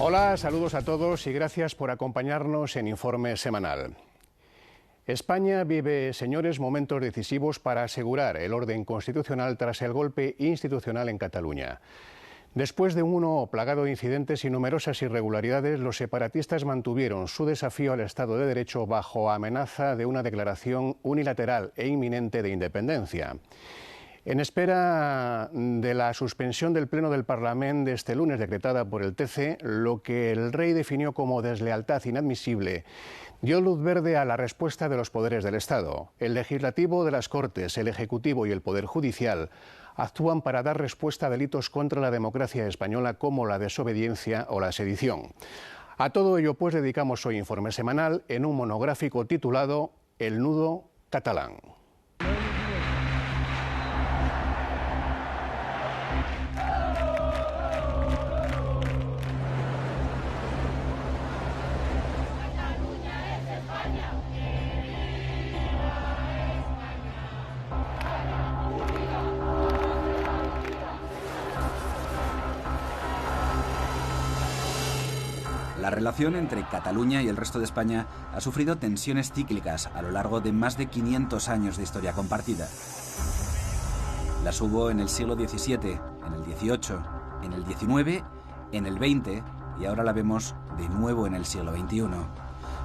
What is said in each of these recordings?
Hola, saludos a todos y gracias por acompañarnos en Informe Semanal. España vive, señores, momentos decisivos para asegurar el orden constitucional tras el golpe institucional en Cataluña. Después de un año plagado de incidentes y numerosas irregularidades, los separatistas mantuvieron su desafío al Estado de Derecho bajo amenaza de una declaración unilateral e inminente de independencia. En espera de la suspensión del Pleno del Parlamento de este lunes decretada por el TC, lo que el rey definió como deslealtad inadmisible dio luz verde a la respuesta de los poderes del Estado. El Legislativo, de las Cortes, el Ejecutivo y el Poder Judicial actúan para dar respuesta a delitos contra la democracia española como la desobediencia o la sedición. A todo ello, pues, dedicamos hoy Informe Semanal en un monográfico titulado El nudo catalán. La relación entre Cataluña y el resto de España ha sufrido tensiones cíclicas a lo largo de más de 500 años de historia compartida. Las hubo en el siglo XVII, en el XVIII, en el XIX, en el XX y ahora la vemos de nuevo en el siglo XXI.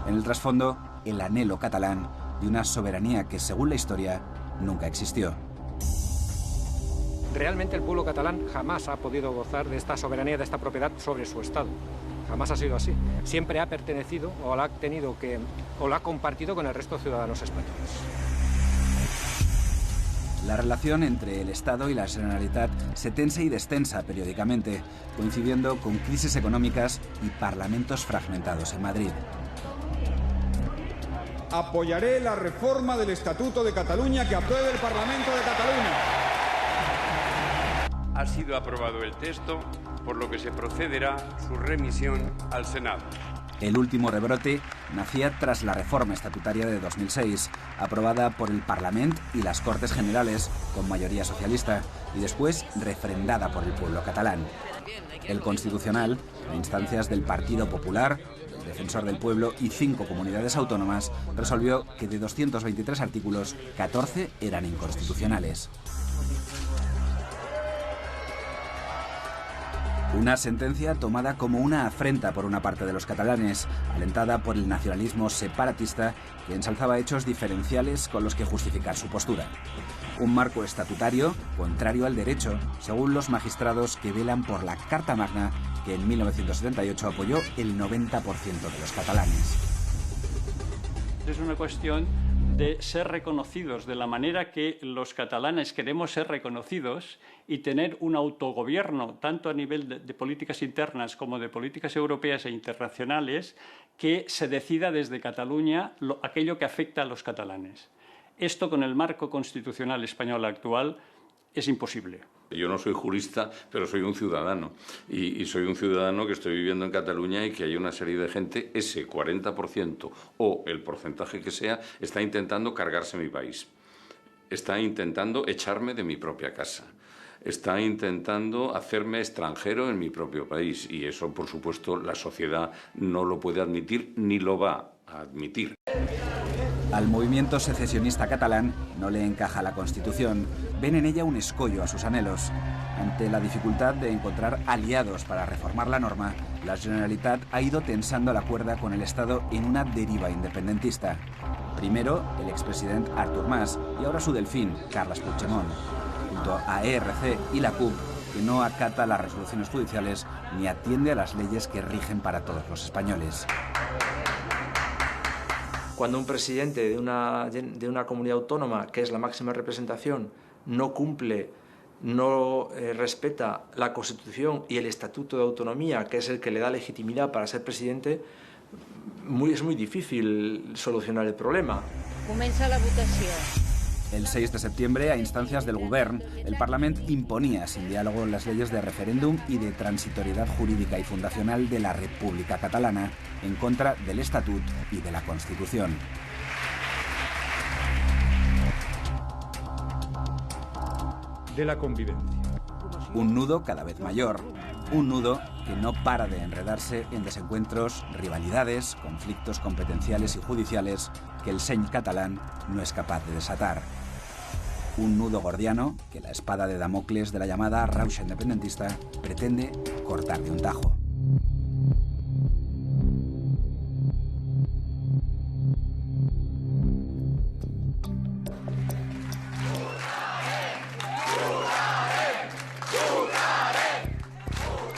En el trasfondo, el anhelo catalán de una soberanía que, según la historia, nunca existió. Realmente el pueblo catalán jamás ha podido gozar de esta soberanía, de esta propiedad sobre su Estado. Jamás ha sido así. Siempre ha pertenecido o la ha compartido con el resto de ciudadanos españoles. La relación entre el Estado y la Generalitat se tensa y destensa periódicamente, coincidiendo con crisis económicas y parlamentos fragmentados en Madrid. Apoyaré la reforma del Estatuto de Cataluña que apruebe el Parlamento de Cataluña. Ha sido aprobado el texto, por lo que se procederá su remisión al Senado. El último rebrote nacía tras la reforma estatutaria de 2006, aprobada por el Parlamento y las Cortes Generales con mayoría socialista y después refrendada por el pueblo catalán. El Constitucional, a instancias del Partido Popular, el Defensor del Pueblo y 5 comunidades autónomas, resolvió que de 223 artículos, 14 eran inconstitucionales. Una sentencia tomada como una afrenta por una parte de los catalanes, alentada por el nacionalismo separatista que ensalzaba hechos diferenciales con los que justificar su postura. Un marco estatutario contrario al derecho, según los magistrados que velan por la Carta Magna que en 1978 apoyó el 90% de los catalanes. Es una cuestión de ser reconocidos de la manera que los catalanes queremos ser reconocidos y tener un autogobierno, tanto a nivel de políticas internas como de políticas europeas e internacionales, que se decida desde Cataluña aquello que afecta a los catalanes. Esto, con el marco constitucional español actual, es imposible. Yo no soy jurista, pero soy un ciudadano. Y soy un ciudadano que estoy viviendo en Cataluña y que hay una serie de gente, ese 40% o el porcentaje que sea, está intentando cargarse mi país. Está intentando echarme de mi propia casa. Está intentando hacerme extranjero en mi propio país. Y eso, por supuesto, la sociedad no lo puede admitir ni lo va a admitir. Al movimiento secesionista catalán no le encaja la Constitución. Ven en ella un escollo a sus anhelos. Ante la dificultad de encontrar aliados para reformar la norma, la Generalitat ha ido tensando la cuerda con el Estado en una deriva independentista. Primero, el expresidente Artur Mas y ahora su delfín, Carles Puigdemont, junto a ERC y la CUP, que no acata las resoluciones judiciales ni atiende a las leyes que rigen para todos los españoles. Cuando un presidente de una comunidad autónoma, que es la máxima representación, no cumple, no respeta la Constitución y el Estatuto de Autonomía, que es el que le da legitimidad para ser presidente, es muy difícil solucionar el problema. Comença la votació. El 6 de septiembre, a instancias del Govern, el Parlamento imponía sin diálogo las leyes de referéndum y de transitoriedad jurídica y fundacional de la República Catalana en contra del Estatut y de la Constitución. De la convivencia. Un nudo cada vez mayor, un nudo que no para de enredarse en desencuentros, rivalidades, conflictos competenciales y judiciales que el seny catalán no es capaz de desatar. Un nudo gordiano que la espada de Damocles de la llamada rauxa independentista pretende cortar de un tajo.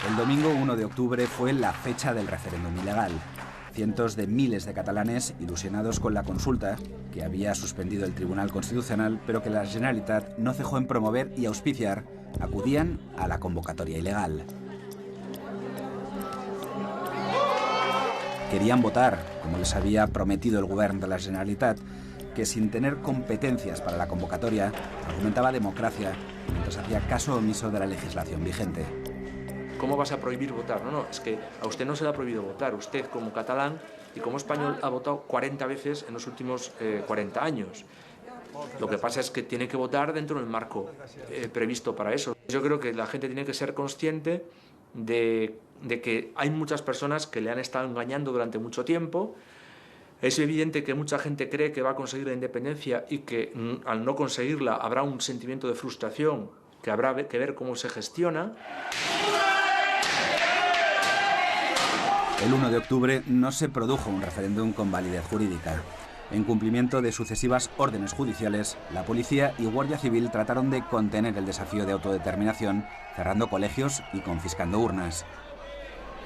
El domingo 1 de octubre fue la fecha del referéndum ilegal. Cientos de miles de catalanes ilusionados con la consulta, que había suspendido el Tribunal Constitucional, pero que la Generalitat no cejó en promover y auspiciar, acudían a la convocatoria ilegal. Querían votar, como les había prometido el Govern de la Generalitat, que sin tener competencias para la convocatoria, argumentaba democracia, mientras hacía caso omiso de la legislación vigente. ¿Cómo vas a prohibir votar? No, es que a usted no se le ha prohibido votar. Usted, como catalán y como español, ha votado 40 veces en los últimos 40 años. Lo que pasa es que tiene que votar dentro del marco previsto para eso. Yo creo que la gente tiene que ser consciente de que hay muchas personas que le han estado engañando durante mucho tiempo. Es evidente que mucha gente cree que va a conseguir la independencia y que al no conseguirla habrá un sentimiento de frustración que habrá que ver cómo se gestiona. El 1 de octubre no se produjo un referéndum con validez jurídica. En cumplimiento de sucesivas órdenes judiciales, la policía y Guardia Civil trataron de contener el desafío de autodeterminación, cerrando colegios y confiscando urnas.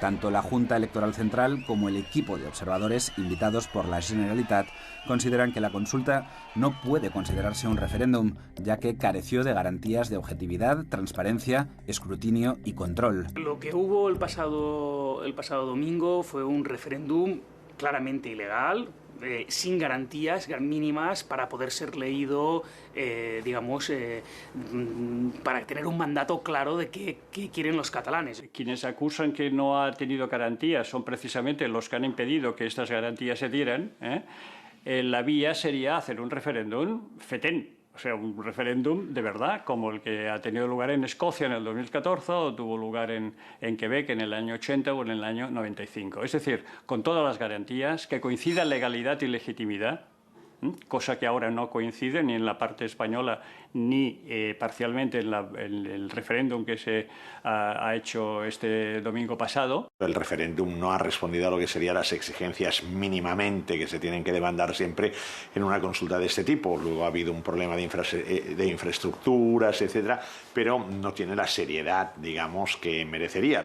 Tanto la Junta Electoral Central como el equipo de observadores invitados por la Generalitat consideran que la consulta no puede considerarse un referéndum, ya que careció de garantías de objetividad, transparencia, escrutinio y control. Lo que hubo el pasado domingo fue un referéndum claramente ilegal, sin garantías mínimas para poder ser leído, para tener un mandato claro de qué quieren los catalanes. Quienes acusan que no ha tenido garantías son precisamente los que han impedido que estas garantías se dieran. La vía sería hacer un referéndum fetén. O sea, un referéndum de verdad, como el que ha tenido lugar en Escocia en el 2014 o tuvo lugar en Quebec en el año 80 o en el año 95. Es decir, con todas las garantías, que coincida legalidad y legitimidad, cosa que ahora no coincide ni en la parte española ni parcialmente en el referéndum que se ha hecho este domingo pasado. El referéndum no ha respondido a lo que serían las exigencias mínimamente que se tienen que demandar siempre en una consulta de este tipo. Luego ha habido un problema de infraestructuras, etcétera, pero no tiene la seriedad, digamos, que merecería.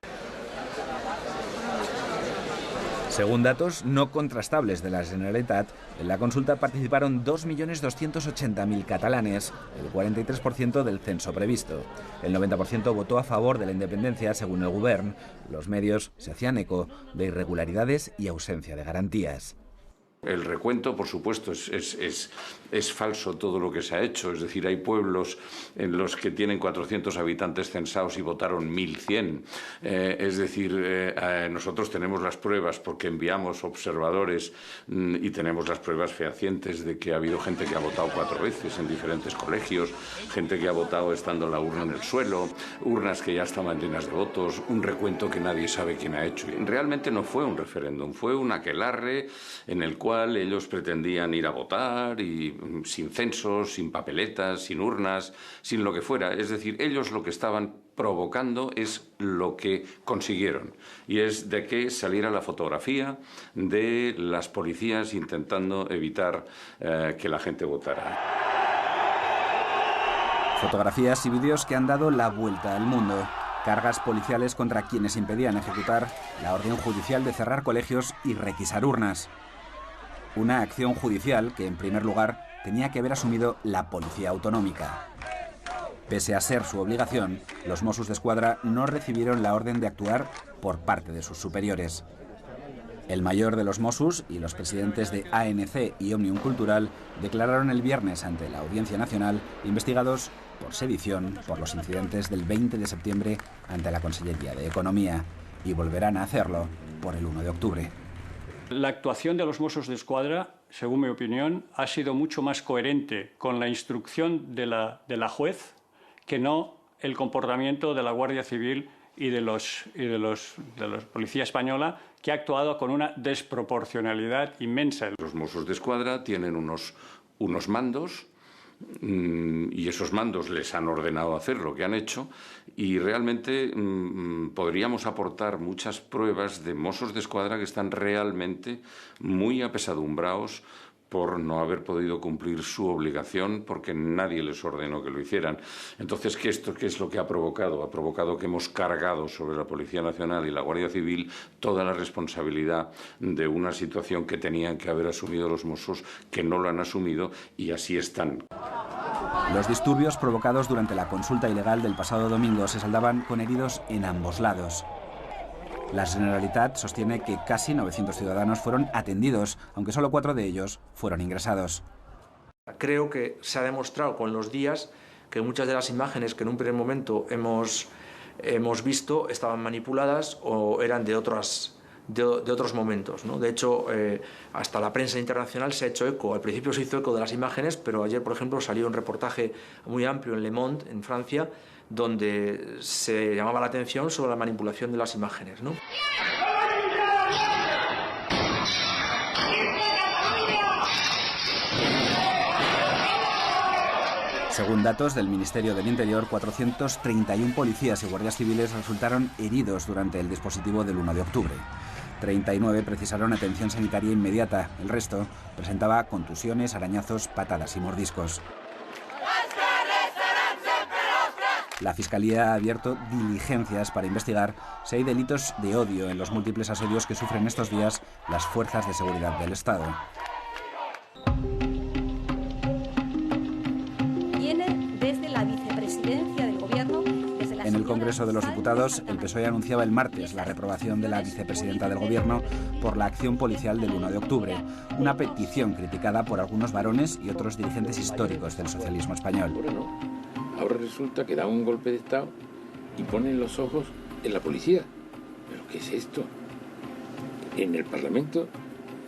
Según datos no contrastables de la Generalitat, en la consulta participaron 2.280.000 catalanes, el 43% del censo previsto. El 90% votó a favor de la independencia, según el Govern. Los medios se hacían eco de irregularidades y ausencia de garantías. El recuento, por supuesto, es falso todo lo que se ha hecho. Es decir, hay pueblos en los que tienen 400 habitantes censados y votaron 1.100. Es decir, nosotros tenemos las pruebas porque enviamos observadores y tenemos las pruebas fehacientes de que ha habido gente que ha votado 4 veces en diferentes colegios, gente que ha votado estando la urna en el suelo, urnas que ya estaban llenas de votos, un recuento que nadie sabe quién ha hecho. Realmente no fue un referéndum, fue un aquelarre en el cual ellos pretendían ir a votar y sin censos, sin papeletas, sin urnas, sin lo que fuera. Es decir, ellos lo que estaban provocando es lo que consiguieron, y es de que saliera la fotografía de las policías intentando evitar que la gente votara. Fotografías y vídeos que han dado la vuelta al mundo. Cargas policiales contra quienes impedían ejecutar la orden judicial de cerrar colegios y requisar urnas. Una acción judicial que, en primer lugar, tenía que haber asumido la Policía Autonómica. Pese a ser su obligación, los Mossos d'Esquadra no recibieron la orden de actuar por parte de sus superiores. El mayor de los Mossos y los presidentes de ANC y Òmnium Cultural declararon el viernes ante la Audiencia Nacional investigados por sedición por los incidentes del 20 de septiembre ante la Consellería de Economía, y volverán a hacerlo por el 1 de octubre. La actuación de los Mossos d'Esquadra, según mi opinión, ha sido mucho más coherente con la instrucción de la juez que no el comportamiento de la Guardia Civil y de la policía española, que ha actuado con una desproporcionalidad inmensa. Los Mossos d'Esquadra tienen unos mandos, y esos mandos les han ordenado hacer lo que han hecho, y realmente podríamos aportar muchas pruebas de Mossos d'Esquadra que están realmente muy apesadumbrados por no haber podido cumplir su obligación porque nadie les ordenó que lo hicieran. Entonces, ¿qué es lo que ha provocado? Ha provocado que hemos cargado sobre la Policía Nacional y la Guardia Civil toda la responsabilidad de una situación que tenían que haber asumido los Mossos, que no lo han asumido, y así están. Los disturbios provocados durante la consulta ilegal del pasado domingo se saldaban con heridos en ambos lados. La Generalitat sostiene que casi 900 ciudadanos fueron atendidos, aunque solo 4 de ellos fueron ingresados. Creo que se ha demostrado con los días que muchas de las imágenes que en un primer momento hemos visto estaban manipuladas o eran de otros momentos, ¿no? De hecho, hasta la prensa internacional se ha hecho eco. Al principio se hizo eco de las imágenes, pero ayer, por ejemplo, salió un reportaje muy amplio en Le Monde, en Francia, donde se llamaba la atención sobre la manipulación de las imágenes, ¿no? Según datos del Ministerio del Interior, 431 policías y guardias civiles resultaron heridos durante el dispositivo del 1 de octubre. 39 precisaron atención sanitaria inmediata. El resto presentaba contusiones, arañazos, patadas y mordiscos. La Fiscalía ha abierto diligencias para investigar si hay delitos de odio en los múltiples asedios que sufren estos días las fuerzas de seguridad del Estado. Viene desde la vicepresidencia del Gobierno. En el Congreso de los Diputados, el PSOE anunciaba el martes la reprobación de la vicepresidenta del Gobierno por la acción policial del 1 de octubre, una petición criticada por algunos varones y otros dirigentes históricos del socialismo español. Ahora resulta que dan un golpe de Estado y ponen los ojos en la policía. ¿Pero qué es esto? En el Parlamento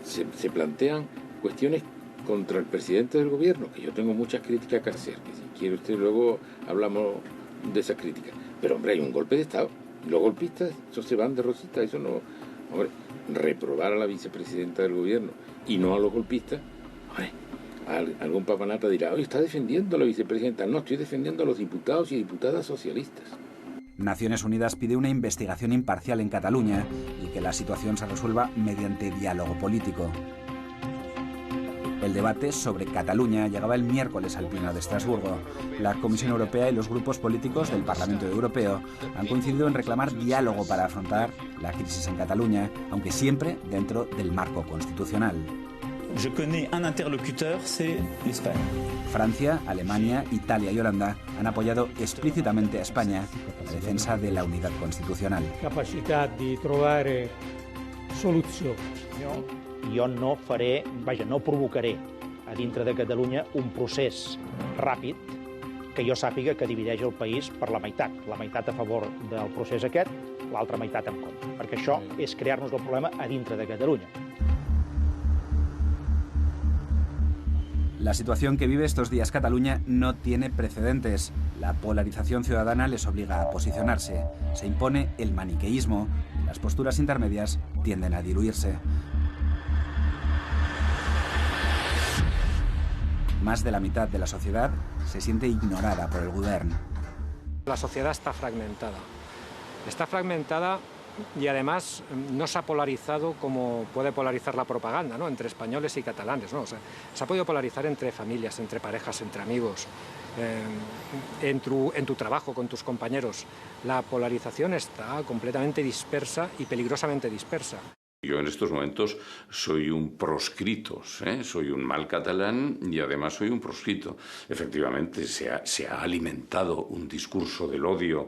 se plantean cuestiones contra el presidente del gobierno, que yo tengo muchas críticas que hacer, que si quiere usted luego hablamos de esas críticas. Pero hombre, hay un golpe de Estado. Los golpistas, esos se van de rosita, eso no... Hombre, reprobar a la vicepresidenta del gobierno y no a los golpistas, hombre, algún papanata dirá, oye, está defendiendo a la vicepresidenta. No, estoy defendiendo a los diputados y diputadas socialistas. Naciones Unidas pide una investigación imparcial en Cataluña y que la situación se resuelva mediante diálogo político. El debate sobre Cataluña llegaba el miércoles al Pleno de Estrasburgo. La Comisión Europea y los grupos políticos del Parlamento Europeo han coincidido en reclamar diálogo para afrontar la crisis en Cataluña, aunque siempre dentro del marco constitucional. Je connais un interlocuteur, c'est l'Espagne. Francia, Alemania, Italia y Holanda han apoyado explícitamente a España en la defensa de la unidad constitucional. Capacitat de trobar solució. Jo no provocaré a dintre de Catalunya un procés ràpid que jo sàpiga que divideix el país per la meitat a favor del procés aquest, l'altra meitat en contra, perquè això és crear-nos el problema a dintre de Catalunya. La situación que vive estos días Cataluña no tiene precedentes. La polarización ciudadana les obliga a posicionarse. Se impone el maniqueísmo y las posturas intermedias tienden a diluirse. Más de la mitad de la sociedad se siente ignorada por el gobierno. La sociedad está fragmentada. Está fragmentada y además no se ha polarizado como puede polarizar la propaganda, ¿no? Entre españoles y catalanes, ¿no? O sea, se ha podido polarizar entre familias, entre parejas, entre amigos, en tu trabajo, con tus compañeros. La polarización está completamente dispersa y peligrosamente dispersa. Yo en estos momentos soy un proscrito, soy un mal catalán y además soy un proscrito. Efectivamente, se ha alimentado un discurso del odio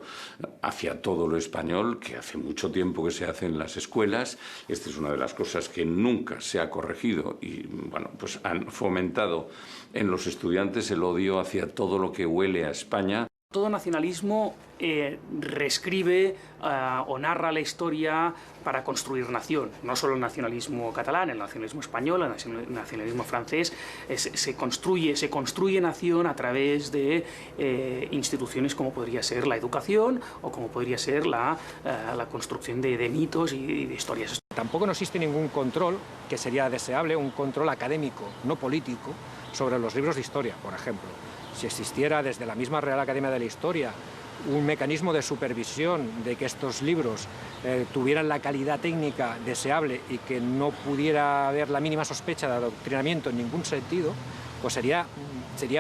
hacia todo lo español que hace mucho tiempo que se hace en las escuelas. Esta es una de las cosas que nunca se ha corregido y bueno, pues han fomentado en los estudiantes el odio hacia todo lo que huele a España. Todo nacionalismo reescribe o narra la historia para construir nación. No solo el nacionalismo catalán, el nacionalismo español, el nacionalismo francés. Se construye nación a través de instituciones como podría ser la educación o como podría ser la construcción de mitos y de historias. Tampoco no existe ningún control, que sería deseable, un control académico, no político, sobre los libros de historia, por ejemplo. Si existiera desde la misma Real Academia de la Historia un mecanismo de supervisión de que estos libros tuvieran la calidad técnica deseable y que no pudiera haber la mínima sospecha de adoctrinamiento en ningún sentido, pues sería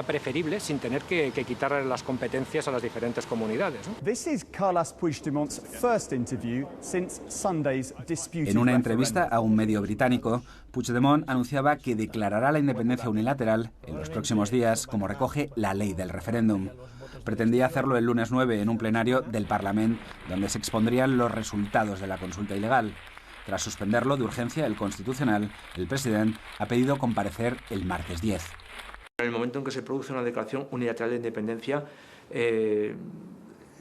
preferible sin tener que quitar las competencias a las diferentes comunidades, ¿no? En una entrevista a un medio británico, Puigdemont anunciaba que declarará la independencia unilateral en los próximos días, como recoge la ley del referéndum. Pretendía hacerlo el lunes 9 en un plenario del Parlamento, donde se expondrían los resultados de la consulta ilegal. Tras suspenderlo de urgencia el Constitucional, el presidente ha pedido comparecer el martes 10. En el momento en que se produce una declaración unilateral de independencia,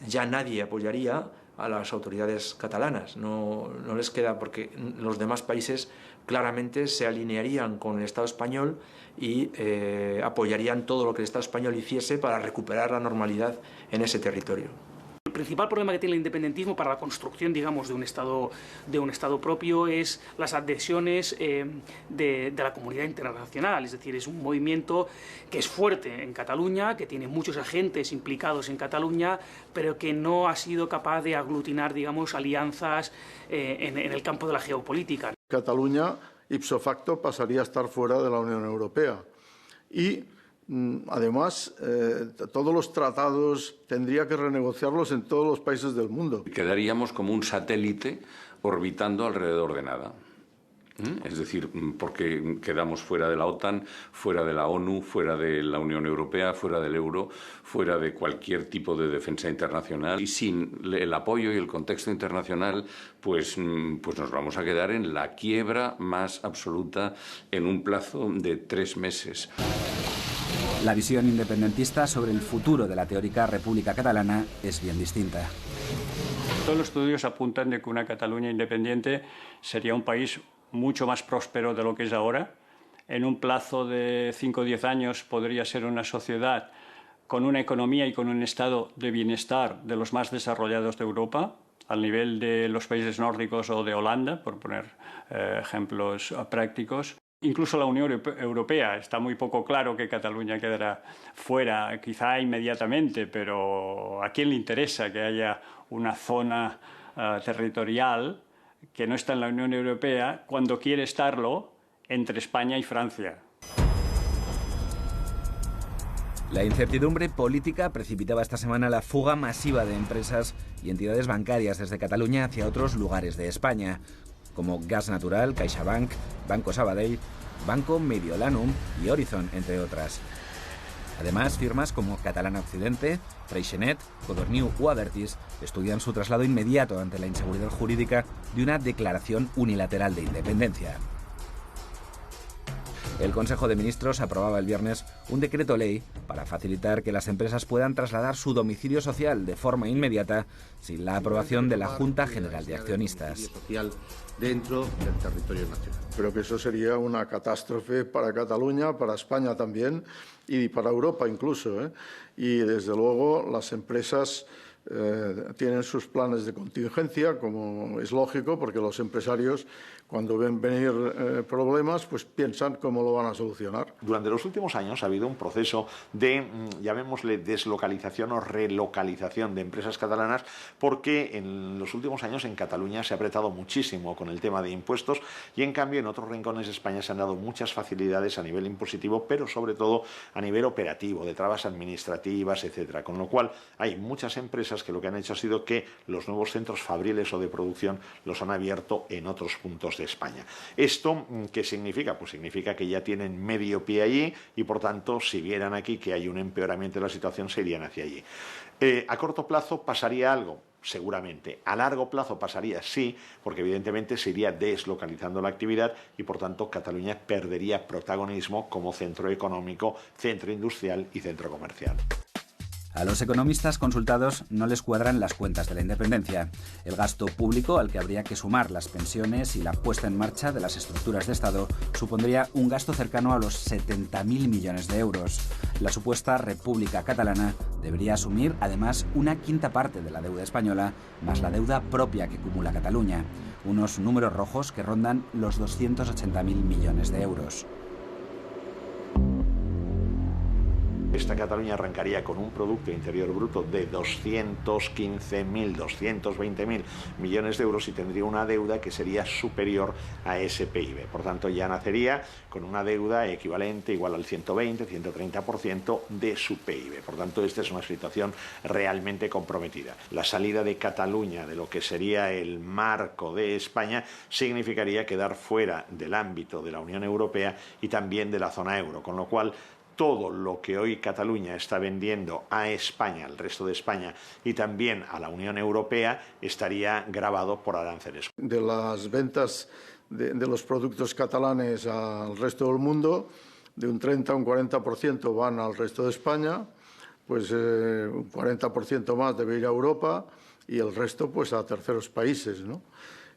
ya nadie apoyaría a las autoridades catalanas. No les queda, porque los demás países claramente se alinearían con el Estado español y apoyarían todo lo que el Estado español hiciese para recuperar la normalidad en ese territorio. El principal problema que tiene el independentismo para la construcción, digamos, de un Estado propio es las adhesiones de la comunidad internacional. Es decir, es un movimiento que es fuerte en Cataluña, que tiene muchos agentes implicados en Cataluña, pero que no ha sido capaz de aglutinar, digamos, alianzas en el campo de la geopolítica. Cataluña, ipso facto, pasaría a estar fuera de la Unión Europea. Y además, todos los tratados tendría que renegociarlos en todos los países del mundo. Quedaríamos como un satélite orbitando alrededor de nada. Es decir, porque quedamos fuera de la OTAN, fuera de la ONU, fuera de la Unión Europea, fuera del euro, fuera de cualquier tipo de defensa internacional. Y sin el apoyo y el contexto internacional, pues nos vamos a quedar en la quiebra más absoluta en un plazo de 3 meses. La visión independentista sobre el futuro de la teórica República Catalana es bien distinta. Todos los estudios apuntan de que una Cataluña independiente sería un país mucho más próspero de lo que es ahora. En un plazo de 5 o 10 años podría ser una sociedad con una economía y con un estado de bienestar de los más desarrollados de Europa, al nivel de los países nórdicos o de Holanda, por poner ejemplos prácticos. Incluso la Unión Europea, está muy poco claro que Cataluña quedará fuera, quizá inmediatamente, pero ¿a quién le interesa que haya una zona territorial que no está en la Unión Europea cuando quiere estarlo entre España y Francia? La incertidumbre política precipitaba esta semana la fuga masiva de empresas y entidades bancarias desde Cataluña hacia otros lugares de España, como Gas Natural, CaixaBank, Banco Sabadell, Banco Mediolanum y Horizon, entre otras. Además, firmas como Catalana Occidente, Freixenet, Codorniu o Abertis estudian su traslado inmediato ante la inseguridad jurídica de una declaración unilateral de independencia. El Consejo de Ministros aprobaba el viernes un decreto ley para facilitar que las empresas puedan trasladar su domicilio social de forma inmediata sin la aprobación de la Junta General de Accionistas. Dentro del territorio nacional. Creo que eso sería una catástrofe para Cataluña, para España también y para Europa incluso, ¿eh? Y desde luego las empresas tienen sus planes de contingencia, como es lógico, porque los empresarios cuando ven venir problemas, pues piensan cómo lo van a solucionar. Durante los últimos años ha habido un proceso de, llamémosle, deslocalización o relocalización de empresas catalanas, porque en los últimos años en Cataluña se ha apretado muchísimo con el tema de impuestos y en cambio en otros rincones de España se han dado muchas facilidades a nivel impositivo, pero sobre todo a nivel operativo, de trabas administrativas, etcétera. Con lo cual hay muchas empresas que lo que han hecho ha sido que los nuevos centros fabriles o de producción los han abierto en otros puntos de España. ¿Esto qué significa? Pues significa que ya tienen medio pie allí y por tanto si vieran aquí que hay un empeoramiento de la situación se irían hacia allí. ¿A corto plazo pasaría algo? Seguramente. A largo plazo pasaría sí, porque evidentemente se iría deslocalizando la actividad y por tanto Cataluña perdería protagonismo como centro económico, centro industrial y centro comercial. A los economistas consultados no les cuadran las cuentas de la independencia. El gasto público, al que habría que sumar las pensiones y la puesta en marcha de las estructuras de Estado, supondría un gasto cercano a los 70.000 millones de euros. La supuesta República Catalana debería asumir, además, una quinta parte de la deuda española, más la deuda propia que acumula Cataluña. Unos números rojos que rondan los 280.000 millones de euros. Esta Cataluña arrancaría con un Producto Interior Bruto de 215.000, 220.000 millones de euros y tendría una deuda que sería superior a ese PIB. Por tanto, ya nacería con una deuda equivalente, igual al 120, 130% de su PIB. Por tanto, esta es una situación realmente comprometida. La salida de Cataluña de lo que sería el marco de España significaría quedar fuera del ámbito de la Unión Europea y también de la zona euro, con lo cual todo lo que hoy Cataluña está vendiendo a España, al resto de España y también a la Unión Europea estaría gravado por aranceles. De las ventas de los productos catalanes al resto del mundo, de un 30 a un 40% van al resto de España, pues un 40% más debe ir a Europa y el resto pues a terceros países, ¿no?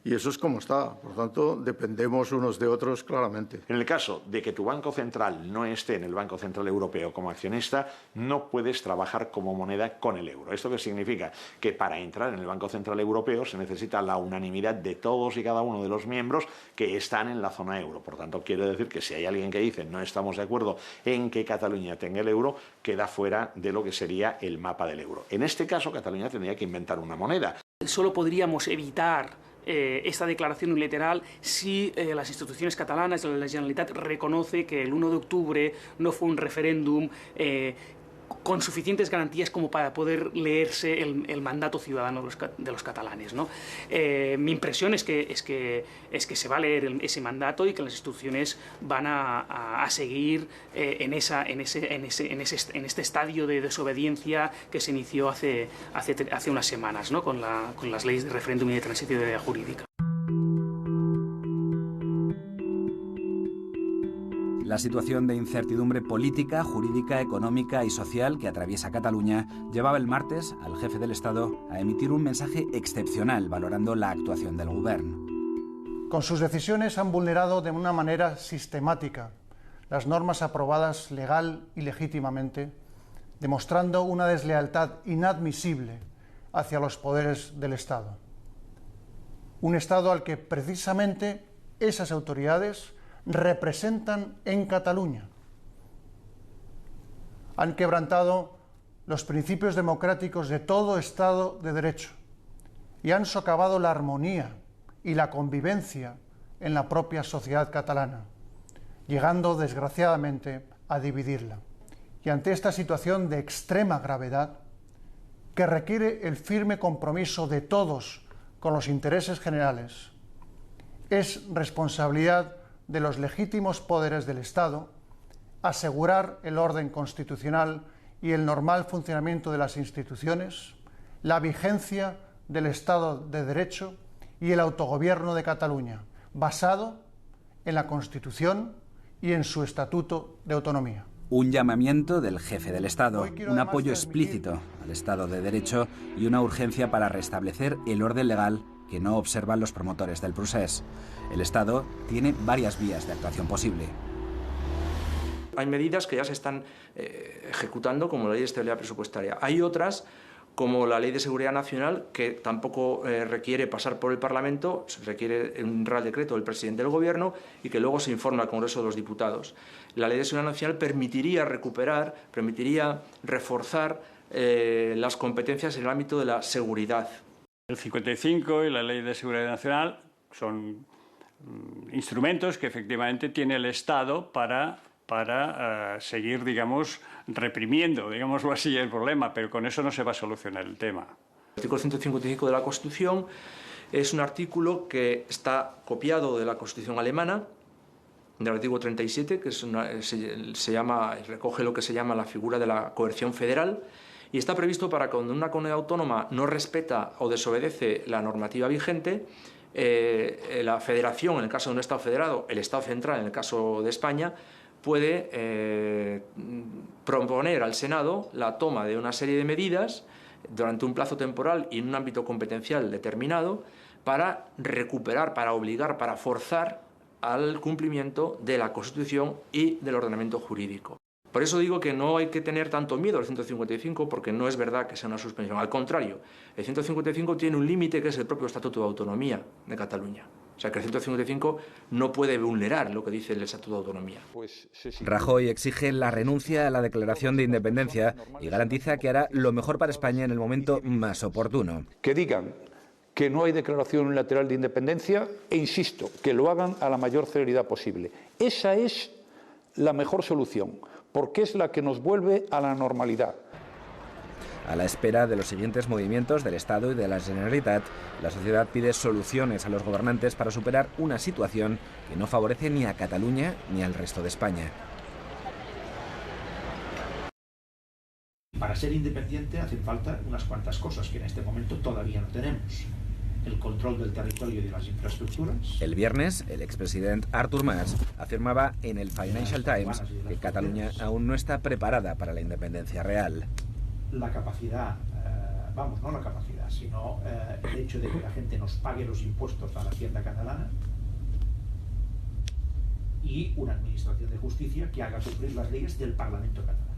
Y eso es como está, por tanto, dependemos unos de otros claramente. En el caso de que tu Banco Central no esté en el Banco Central Europeo como accionista, no puedes trabajar como moneda con el euro. ¿Esto qué significa? Que para entrar en el Banco Central Europeo se necesita la unanimidad de todos y cada uno de los miembros que están en la zona euro. Por tanto, quiere decir que si hay alguien que dice no estamos de acuerdo en que Cataluña tenga el euro, queda fuera de lo que sería el mapa del euro. En este caso, Cataluña tendría que inventar una moneda. Solo podríamos evitar esta declaración unilateral si las instituciones catalanas, la Generalitat, reconoce que el 1 de octubre no fue un referéndum con suficientes garantías como para poder leerse el mandato ciudadano de los catalanes, ¿no? Mi impresión es que se va a leer ese mandato y que las instituciones van a seguir en este estadio de desobediencia que se inició hace unas semanas, ¿no? con las leyes de referéndum y de transitoriedad jurídica. La situación de incertidumbre política, jurídica, económica y social que atraviesa Cataluña llevaba el martes al jefe del Estado a emitir un mensaje excepcional valorando la actuación del Gobierno. Con sus decisiones han vulnerado de una manera sistemática las normas aprobadas legal y legítimamente, demostrando una deslealtad inadmisible hacia los poderes del Estado. Un Estado al que precisamente esas autoridades representan en Cataluña. Han quebrantado los principios democráticos de todo Estado de Derecho y han socavado la armonía y la convivencia en la propia sociedad catalana, llegando desgraciadamente a dividirla. Y ante esta situación de extrema gravedad, que requiere el firme compromiso de todos con los intereses generales, es responsabilidad de los legítimos poderes del Estado asegurar el orden constitucional y el normal funcionamiento de las instituciones, la vigencia del Estado de Derecho y el autogobierno de Cataluña, basado en la Constitución y en su Estatuto de Autonomía. Un llamamiento del jefe del Estado, un apoyo explícito al Estado de Derecho y una urgencia para restablecer el orden legal que no observan los promotores del procés. El Estado tiene varias vías de actuación posible. Hay medidas que ya se están ejecutando, como la Ley de Estabilidad Presupuestaria. Hay otras, como la Ley de Seguridad Nacional, que tampoco requiere pasar por el Parlamento, se requiere un Real Decreto del presidente del Gobierno y que luego se informa al Congreso de los Diputados. La Ley de Seguridad Nacional permitiría reforzar las competencias en el ámbito de la seguridad. El 55 y la Ley de Seguridad Nacional son instrumentos que efectivamente tiene el Estado para seguir, digamos, reprimiendo, digámoslo así, el problema, pero con eso no se va a solucionar el tema. El artículo 155 de la Constitución es un artículo que está copiado de la Constitución alemana, del artículo 37, que recoge lo que se llama la figura de la coerción federal, y está previsto para cuando una comunidad autónoma no respeta o desobedece la normativa vigente, la federación, en el caso de un Estado federado, el Estado central, en el caso de España, puede proponer al Senado la toma de una serie de medidas durante un plazo temporal y en un ámbito competencial determinado para recuperar, para obligar, para forzar al cumplimiento de la Constitución y del ordenamiento jurídico. Por eso digo que no hay que tener tanto miedo al 155, porque no es verdad que sea una suspensión. Al contrario, el 155 tiene un límite que es el propio Estatuto de Autonomía de Cataluña. O sea que el 155 no puede vulnerar lo que dice el Estatuto de Autonomía. Rajoy exige la renuncia a la declaración de independencia y garantiza que hará lo mejor para España en el momento más oportuno. Que digan que no hay declaración unilateral de independencia e, insisto, que lo hagan a la mayor celeridad posible. Esa es la mejor solución, porque es la que nos vuelve a la normalidad. A la espera de los siguientes movimientos del Estado y de la Generalitat, la sociedad pide soluciones a los gobernantes para superar una situación que no favorece ni a Cataluña ni al resto de España. Para ser independiente hacen falta unas cuantas cosas que en este momento todavía no tenemos. El control del territorio y de las infraestructuras. El viernes, el expresidente Artur Mas afirmaba en el Financial Times que Cataluña aún no está preparada para la independencia real. La capacidad, no la capacidad, sino el hecho de que la gente nos pague los impuestos a la hacienda catalana y una administración de justicia que haga cumplir las leyes del Parlamento catalán.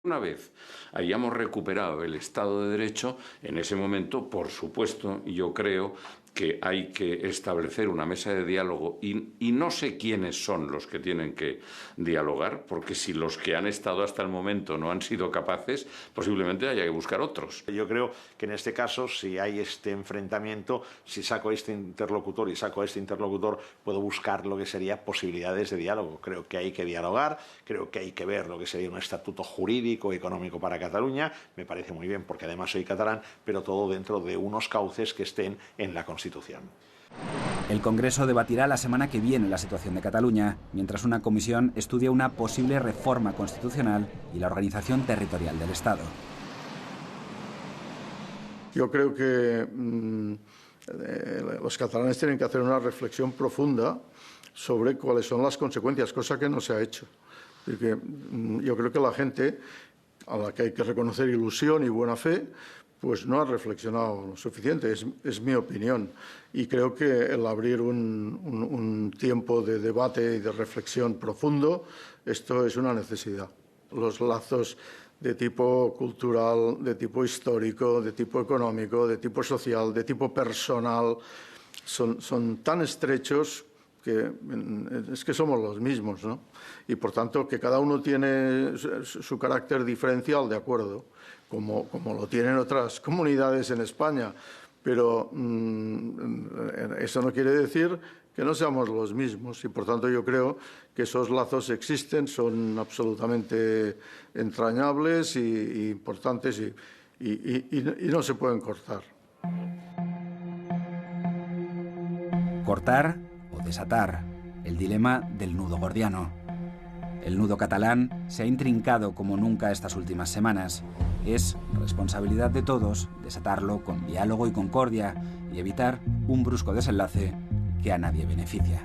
Una vez hayamos recuperado el Estado de Derecho, en ese momento, por supuesto, yo creo que hay que establecer una mesa de diálogo y no sé quiénes son los que tienen que dialogar, porque si los que han estado hasta el momento no han sido capaces, posiblemente haya que buscar otros. Yo creo que en este caso, si hay este enfrentamiento, si saco a este interlocutor y saco a este interlocutor, puedo buscar lo que sería posibilidades de diálogo. Creo que hay que dialogar, creo que hay que ver lo que sería un estatuto jurídico y económico para Cataluña. Me parece muy bien, porque además soy catalán, pero todo dentro de unos cauces que estén en la Constitución. El Congreso debatirá la semana que viene la situación de Cataluña, mientras una comisión estudia una posible reforma constitucional y la organización territorial del Estado. Yo creo que los catalanes tienen que hacer una reflexión profunda sobre cuáles son las consecuencias, cosa que no se ha hecho. Porque yo creo que la gente, a la que hay que reconocer ilusión y buena fe, pues no ha reflexionado lo suficiente, es mi opinión. Y creo que el abrir un tiempo de debate y de reflexión profundo, esto es una necesidad. Los lazos de tipo cultural, de tipo histórico, de tipo económico, de tipo social, de tipo personal, son tan estrechos que es que somos los mismos, ¿no? Y por tanto que cada uno tiene su carácter diferencial, de acuerdo, como lo tienen otras comunidades en España, pero eso no quiere decir que no seamos los mismos y por tanto yo creo que esos lazos existen, son absolutamente entrañables y importantes y no se pueden cortar. Cortar o desatar, el dilema del nudo gordiano. El nudo catalán se ha intrincado como nunca estas últimas semanas. Es responsabilidad de todos desatarlo con diálogo y concordia y evitar un brusco desenlace que a nadie beneficia.